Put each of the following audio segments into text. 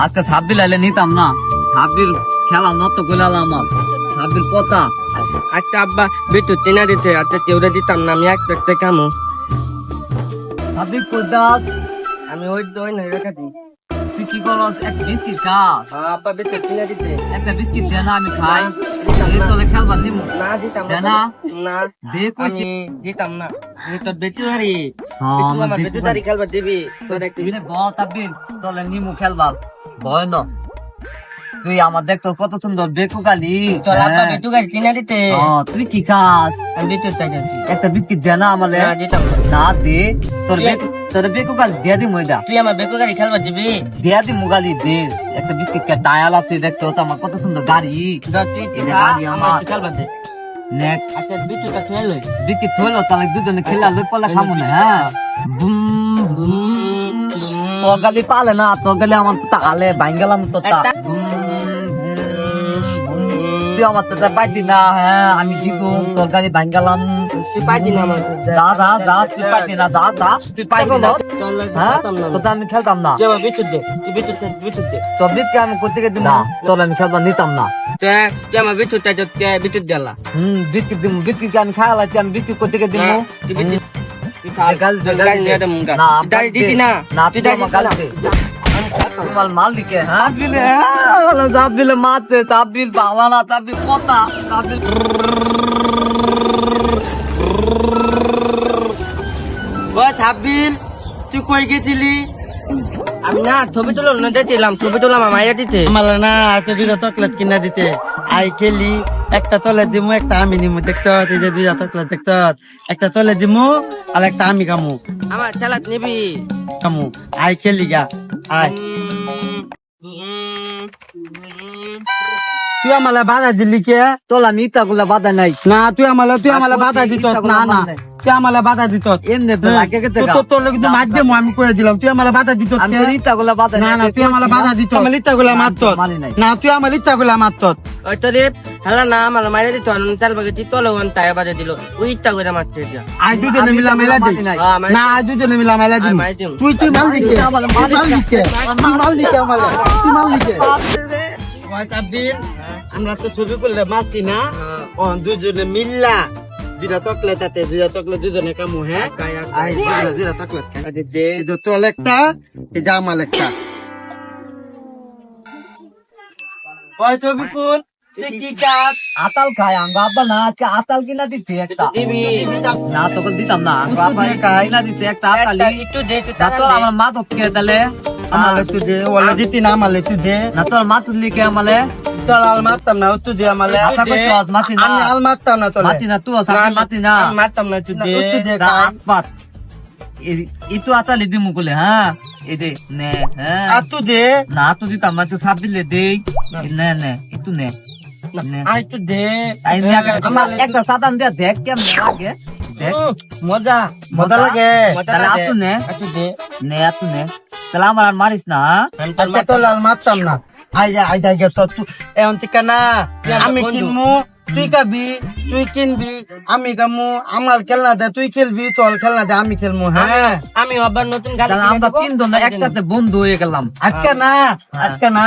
আজকে ছাব্বির আইলে নিতাম না, ছাব্বির খেলা নত গোলাল আমার, ছাব্বির পতা। আচ্ছা আব্বা বিটু তিনা দিতে, আচ্ছা কেউরে দিতাম না, আমি একটা একটা কামো। ছাব্বির কোদাস, আমি ওই নয় রেখে দিই। তুই কি করস? একটা বিস্কিট খাস? আব্বা বিটু তিনা দিতে। একটা বিস্কিট দে না, আমি খাই। এই তোলে খেলবার নিমু না দিতাম দে না, না, দে কইছি। আমি দিতাম না। আমি তোর বেটু হারি, হ্যাঁ, তুই আমার আমার বেটু বেটু দাঁড়ি খেলবার দিবি। তোর একটা তুই ছাব্বির তোলে নিমু খেলবার ভয় ন। তুই আমার দেখছো কত সুন্দর বেকু গালি। তোর আব্বা বেটু গাড়ি তিনা দিতে। তুই কি খাস? আমি বেটু চাইছি। একটা বিস্কিট দে না আমালে। না দিতাম না। না দে, তোর বেকু গালি দিয়া দি ময়দা তুই আমার বেকু গাড়ি খেলবার দিবি। দিয়া দি মুগালি দে। একটা বিস্কিট কে টায়াল আছে দেখতো তো, আমার কত সুন্দর গাড়ি। ধর তুই এটা গাড়ি আমার। একটু খেলবার দে। নেক আচ্ছা বিটুটা তুই লই। বিস্কিট থইলো তাহলে দুজনে খেলা লই পলা খামু না। হ্যাঁ বুম বুম, তোর গালি পালে না, তোর গালি আমার তালে বাইঙ্গালাম তো তা। তুই আমার তো পাইতি না। হ্যাঁ আমি দিব, তোর গালি বাইঙ্গালাম। তুই পাইতি না আমার। যা যা যা, তুই পাইতি না, যা যা, তুই পাইবি না। হ্যাঁ তোর আমি খেলতাম না। তুই আমার বিটু দে, তুই বিটু দে। তোর বিস্কিট আমি করতে গেছি না, তোর আমি খেলবার নিতাম না। তুই আমার বিটুটা বিটু দিলা। বিস্কিট দিব, বিস্কিট আমি খাওয়া লাগছি, আমি বিস্কিট করতে গেছি দিব। তুই বিটু মালিকে হ্যাঁ দিলে, চাপ দিলে মারছে, চাপ দিল পাওয়া না, চাপ দিল পতা, চাপ দিল। থাকবিল তুই কই গেছিলি? আমি না ছবি তুলো না দিয়েছিলাম, ছবি তুলাম মাইয়া দিতে। আমার না আছে দুইটা চকলেট কিনা দিতে। আই খেলি, একটা তলে দিমু, একটা আমি নিমু। দেখছ এই যে দুইটা চকলেট দেখছ, একটা তলে দিমু আর একটা আমি খামু। আমার চালাক নিবি। খামু আই খেলি গা আই। তুই আমালে বাধা দিলি কে? তোলা মিথ্যা গুলা বাধা নাই। না তুই আমালে বাধা দিত না। না তুই আমালে বাধা দিত। এমনি লাগে কেটে তোর লোক তুই মার দেবো, আমি করে দিলাম। তুই আমালে বাধা দিত। আমি ইচ্ছা গুলা বাধা না না তুই আমালে বাধা দিত। আমার ইচ্ছা গুলা মারত না, তুই আমার ইচ্ছা গুলা মারত। ওই তো রে হেলা না আমার মাইরা দিত, চাল বাগে তলে তাই বাজে দিল। ওই ইচ্ছা করে মারছে। আজ দুজনে মিলা মেলা দিই না, আজ দুজনে মিলা মেলা দিই। তুই মাল দিকে, মাল দিকে আমালে, তুই মাল দিকে। আমরা তো ছবি করলে মারছি না, দুজনে মিল্লা দুইটা চকলেট আছে, দুইটা চকলেট দুজনে কামু। হ্যাঁ দুইটা চকলেট খাই। তোল একটা, এই যে আমার একটা। ওই ছবি কোন কি কাজ? আতাল খায় আঙ্গ আব্বা না, আজকে আতাল কিনা দিতে একটা। না তোকে দিতাম না, আঙ্গ আব্বা কিনা দিতে একটা আতালি। একটু দে, না তোর আমার মা তোকে তাহলে আমালে তুই দে, ওলা দিতি না আমালে তুই দে। না তোর মা তুললি কে আমালে। তোর আল মারতাম না, তুই দে আমালে। আচ্ছা কই চস মাতি না, আমি আল মারতাম না তোর। মাতি না তুই আস মাতি না। মারতাম না, তুই দে। তুই দে আপাত ইতো আতালি দিমু বলে। হ্যাঁ এই দে নে। হ্যাঁ আর তুই দে না তুই দিতাম না, তুই সাপ দিলে দে। নে নে একটু নে। আই তুই দে। আমার একটা সাতান দিয়া দেখ কেমন লাগে, দেখ মজা মজা লাগে। মজা তাহলে লাগে। আতু নে, একটু দে। নে আতু নে। তাহলে আমার আর মারিস না। আমি তোর তোর আল মারতাম না। আই যা গেছ তুই এখন থেকে না। আমি কিনবো, তুই খাবি, তুই কিনবি, আমি খামু। আমার খেলনা দে, তুই খেলবি, তোর খেলনা দে, আমি খেলবো। হ্যাঁ আমি আবার নতুন গাড়ি তাহলে আমরা তিনজন একসাথে বন্ধু হয়ে গেলাম। আজকে না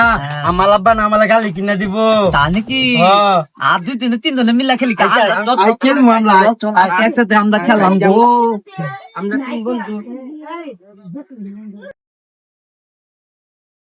আমার আব্বা না আমালে গালি কিনে দিব। তা নাকি? হ্যাঁ। আর দুই দিনে তিনজনে মিলা খেলি। আই খেলবো আমরা। একসাথে আমরা খেলাম গো। আমরা তিন বন্ধু।